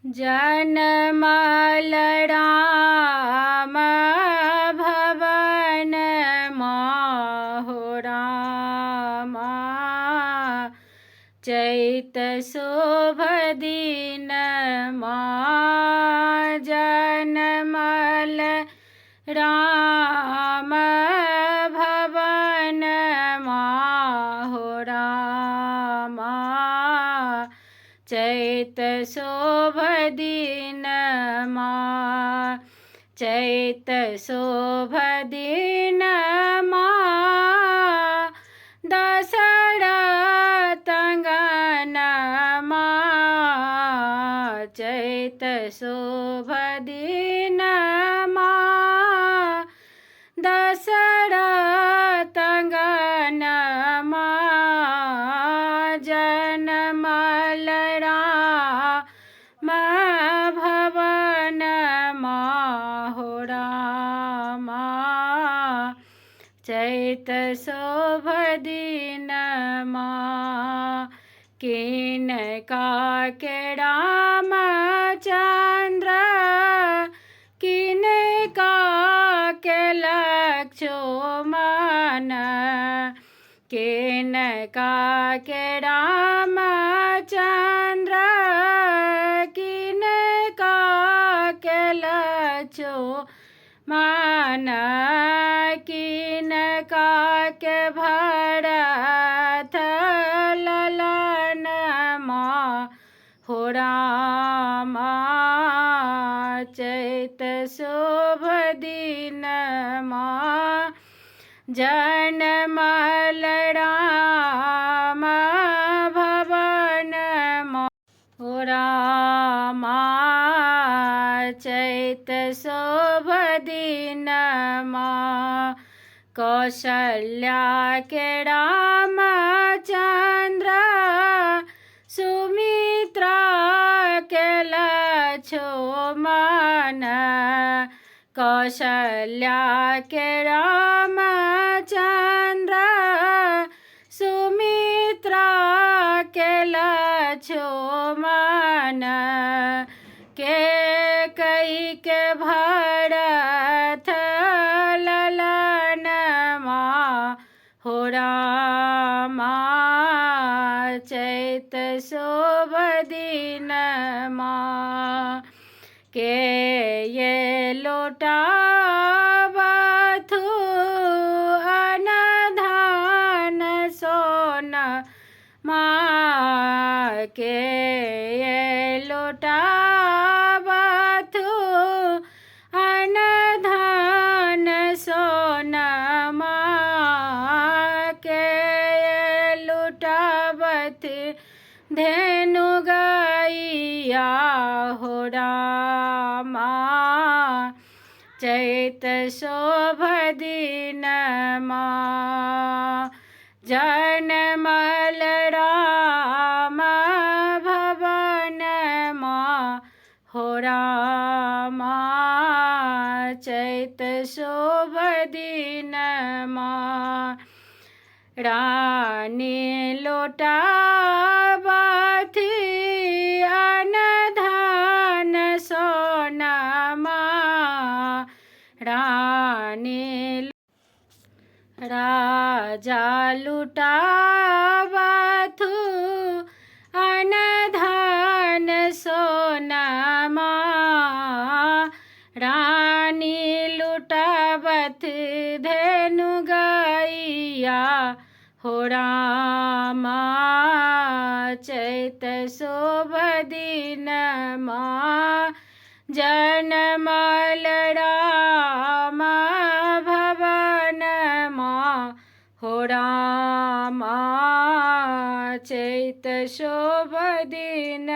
जनमल राम भवन माहो रामा चैत शोभ दिन जनमल राम भवन माहो रामा चैत शोभ दिन चैत शोभ दिन दशरथ अंगन चैत शोभ दिन दशरथ अंगन जनमल राम भवन माहो रामा चैत शोभ दिन किनका के रामचंद्र किनका के लक्ष्मण किनका के रामचंद्र किनका के लक्ष्मण किनका के भरत ललन माहो रामा चैत शोभ दिन जनमल राम भवन माहो रामा चैत शोभ दिन कौशल्या के रामचंद्र सुमित्रा के लक्ष्मण कौशल्या के रामचंद्र सुमित्रा के लक्ष्मण के कई के भरत ललन माहो रामा चैत शोभ दिन के ये लोटावथु अनधान सोना के ये लोटावथु अनधान सोना के ये लुटावत धेनु गैया हो रामा चैत शोभ दिन जनमल राम भवन माहो रामा चैत शोभ दिन रानी लोटावथि अनधान सोनमा रानी राजा लुटावथु अनधान सोनमा रानी लुटावत धेनु गैया हो रामा चैत शोभ दिन जनमल राम भवन हो रामा चैत शोभ दिन